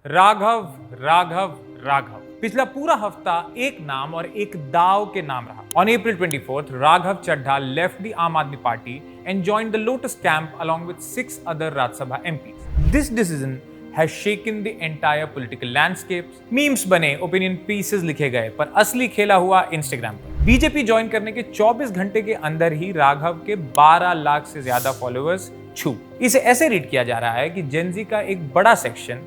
राघव राघव राघव। पिछला पूरा हफ्ता एक नाम और एक दाव के नाम रहा। On April 24th, Raghav Chaddha left the Aam Aadmi Party and joined the Lotus camp along with 6 other Rajya Sabha MPs. This decision has shaken the entire political landscape. Memes बने, opinion pieces लिखे गए, पर असली खेला हुआ Instagram पर। BJP join करने के 24 घंटे के अंदर ही राघव के 12 लाख से ज्यादा फॉलोअर्स छू। इसे ऐसे रीड किया जा रहा है कि जेनजी का एक बड़ा सेक्शन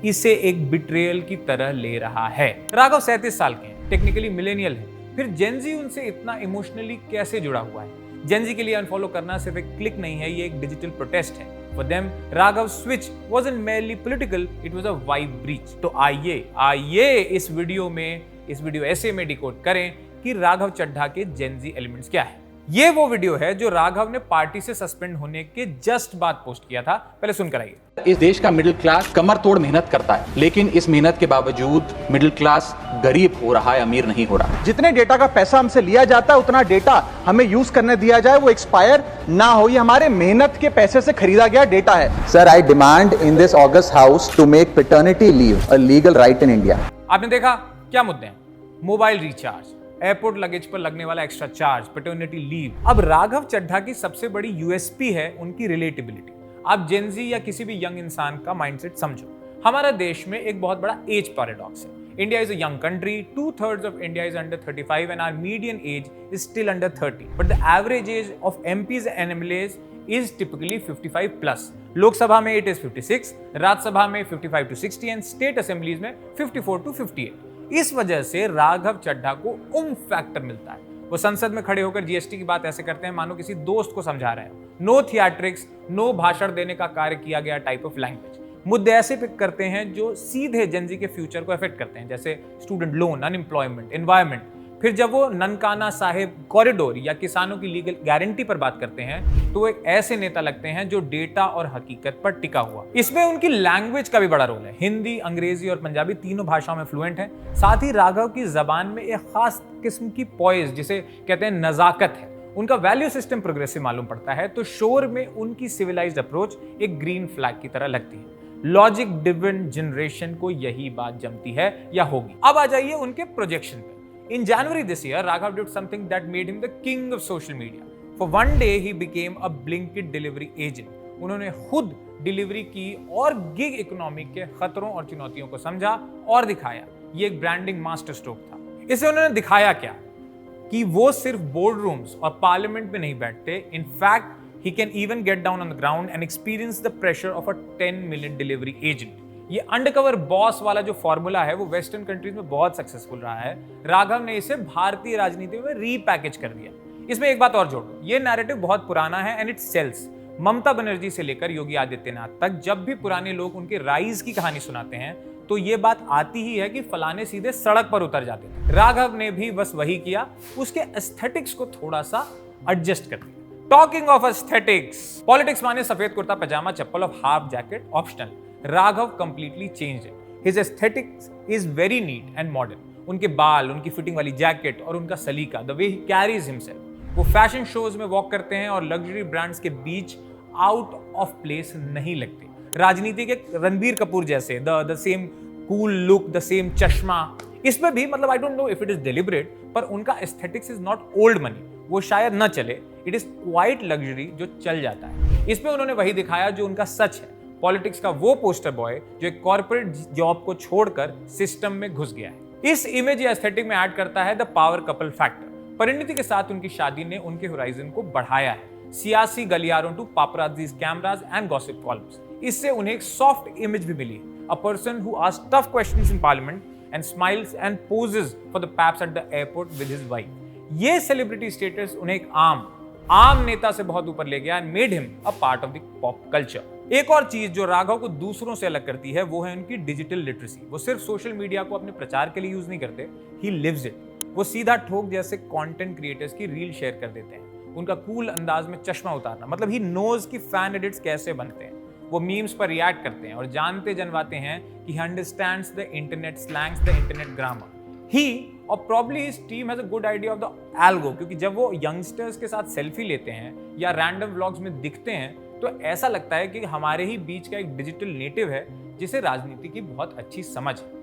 इसे एक बिट्रेयल की तरह ले रहा है। राघव 37 साल के हैं, टेक्निकली मिलेनियल है, फिर जेनजी उनसे इतना इमोशनली कैसे जुड़ा हुआ है? जेनजी के लिए अनफॉलो करना सिर्फ एक क्लिक नहीं है, ये एक डिजिटल प्रोटेस्ट है। For them, Raghav's switch wasn't merely political, it was a vibe breach. तो आइए इस वीडियो ऐसे में डिकोड करें कि राघव चड्ढा के जेनजी एलिमेंट्स क्या है। ये वो वीडियो है जो राघव ने पार्टी से सस्पेंड होने के जस्ट बाद पोस्ट किया था। पहले सुनकर आइए। इस देश का मिडिल क्लास कमर तोड़ मेहनत करता है, लेकिन इस मेहनत के बावजूद मिडिल क्लास गरीब हो रहा है, अमीर नहीं हो रहा। जितने डेटा का पैसा हमसे लिया जाता है उतना डेटा हमें यूज करने दिया जाए, वो एक्सपायर ना हो। ये हमारे मेहनत के पैसे से खरीदा गया डेटा है। Sir, I demand in this August house to make paternity leave a legal right in India. आपने देखा क्या मुद्दे हैं? मोबाइल रिचार्ज, एयरपोर्ट लगेज पर लगने वाला एक्स्ट्रा चार्ज, पैटर्निटी लीव। अब राघव चड्ढा की सबसे बड़ी यूएसपी है उनकी रिलेटेबिलिटी। आप जेनजी या किसी भी यंग इंसान का माइंडसेट समझो। हमारा देश में एक बहुत बड़ा एज पैराडॉक्स है। India is a young country, 2/3 of India is under 35 and our median age is still under 30. But the average age of MPs and MLAs is typically 55 plus. Lok Sabha में it is 56, राज्यसभा में 55 to 60 and state assemblies में 54 to 58. इस वजह से राघव चड्ढा को factor मिलता है। वो संसद में खड़े होकर जीएसटी की बात ऐसे करते हैं मानो किसी दोस्त को समझा रहे हैं। नो थिएट्रिक्स, नो भाषण देने का कार्य किया गया टाइप ऑफ लैंग्वेज। मुद्दे ऐसे पिक करते हैं जो सीधे जेनजी के फ्यूचर को अफेक्ट करते हैं, जैसे स्टूडेंट लोन, अनएम्प्लॉयमेंट, एनवायरमेंट। फिर जब वो ननकाना साहिब कॉरिडोर या किसानों की लीगल गारंटी पर बात करते हैं तो एक ऐसे नेता लगते हैं जो डेटा और हकीकत पर टिका हुआ। इसमें उनकी लैंग्वेज का भी बड़ा रोल है। हिंदी, अंग्रेजी और पंजाबी तीनों भाषाओं में फ्लुएंट है। साथ ही राघव की जबान में एक खास किस्म की पॉइज, जिसे कहते हैं नजाकत है। उनका वैल्यू सिस्टम प्रोग्रेसिव मालूम पड़ता है, तो शोर में उनकी सिविलाइज्ड अप्रोच एक ग्रीन फ्लैग की तरह लगती है। लॉजिक ड्रिवन जनरेशन को यही बात जमती है या होगी। अब आ जाइए उनके प्रोजेक्शन पे। In January this year, Raghav did something that made him the king of social media. For one day, he became a Blinkit delivery agent. उन्होंने खुद डिलीवरी की और गिग इकोनॉमी के खतरों और चुनौतियों को समझा और दिखाया। ये एक ब्रांडिंग मास्टर स्ट्रोक था। इससे उन्होंने दिखाया क्या कि वो सिर्फ बोर्ड रूम्स और पार्लियामेंट में नहीं बैठते। In fact, he can even get down on the ground and experience the pressure of a 10 million delivery agent. ये अंडरकवर बॉस वाला जो फॉर्मूला है वो वेस्टर्न कंट्रीज में बहुत सक्सेसफुल रहा है। राघव ने इसे भारतीय राजनीति में रीपैकेज कर दिया। इसमें एक बात और जोड़ दो, ये नैरेटिव बहुत पुराना है and it sales. Mamata Banerjee से लेकर योगी आदित्यनाथ तक जब भी पुराने लोग उनके राइज की कहानी सुनाते हैं तो ये बात आती ही है कि फलाने सीधे सड़क पर उतर जाते थे। राघव ने भी बस वही किया, उसके एस्थेटिक्स को थोड़ा सा एडजस्ट कर दिया। टॉकिंग ऑफ एस्थेटिक्स, पॉलिटिक्स माने सफेद कुर्ता पजामा, चप्पल और half jacket optional. Raghav completely changed है। His aesthetics is very neat and modern. उनके बाल, उनकी फिटिंग वाली जैकेट और उनका सलीका, the way he carries himself. वो फैशन शोज में वॉक करते हैं और लग्जरी ब्रांड्स के बीच आउट ऑफ प्लेस नहीं लगते। राजनीति के रणबीर कपूर जैसे the same cool look, the same चश्मा। इसमें भी मतलब I don't know if it is deliberate, पर उनका aesthetics is not old money. वो शायद न चले, इट इज क्वाइट लग्जरी जो चल जाता है। इसमें उन्होंने वही दिखाया जो उनका सच है। पॉलिटिक्स का वो पोस्टर बॉय जो एक कॉर्पोरेट जॉब को छोड़कर सिस्टम में घुस गया है। इस इमेज या एस्थेटिक में ऐड करता है द पावर कपल फैक्टर। परिणति के साथ उनकी शादी ने उनके होराइजन को बढ़ाया है। सियासी गलियारों to paparazzis cameras and gossip columns. इससे उन्हें एक सॉफ्ट इमेज भी मिली। A person who asks tough questions in parliament and smiles and poses for the paps at the airport with his wife. ये सेलिब्रिटी स्टेटस उन्हें एक आम नेता से बहुत ऊपर ले गया and made him a part of the pop culture. एक और चीज जो राघव को दूसरों से अलग करती है वो है उनकी डिजिटल लिटरेसी। वो सिर्फ सोशल मीडिया को अपने प्रचार के लिए यूज नहीं करते, ही लिव्स इट। वो सीधा ठोक जैसे कंटेंट क्रिएटर्स की रील शेयर कर देते हैं। उनका कूल अंदाज में चश्मा उतारना, मतलब ही नोज की फैन एडिट्स कैसे बनते हैं। वो मीम्स पर रिएक्ट करते हैं और जानते जनवाते हैं कि he understands the internet slangs, the internet grammar. He और probably his team has a good idea of the algo, क्योंकि जब वो यंगस्टर्स के साथ सेल्फी लेते हैं या रैंडम व्लॉग्स में दिखते हैं तो ऐसा लगता है कि हमारे ही बीच का एक डिजिटल नेटिव है जिसे राजनीति की बहुत अच्छी समझ है।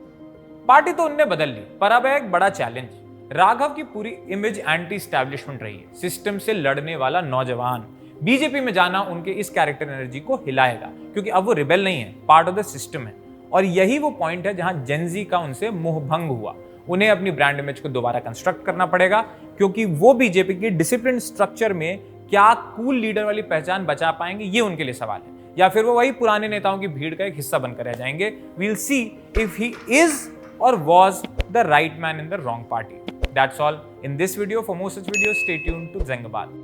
पार्टी तो उनने बदल ली, पर अब है एक बड़ा चैलेंज। राघव की पूरी इमेज एंटी एस्टैब्लिशमेंट रही है, सिस्टम से लड़ने वाला नौजवान। बीजेपी में जाना उनके इस कैरेक्टर एनर्जी को हिलाएगा, क्योंकि अब वो रिबेल नहीं है, पार्ट ऑफ द सिस्टम है। और यही वो पॉइंट है जहां जेनजी का उनसे मोहभंग हुआ। उन्हें अपनी ब्रांड इमेज को दोबारा कंस्ट्रक्ट करना पड़ेगा, क्योंकि वो बीजेपी की डिसिप्लिन स्ट्रक्चर में क्या कूल लीडर वाली पहचान बचा पाएंगे, ये उनके लिए सवाल है, या फिर वो वही पुराने नेताओं की भीड़ का एक हिस्सा बनकर रह जाएंगे। We'll see if he is or was the right man in the wrong party. That's all in this video. For more such videos, stay tuned to Zengabad.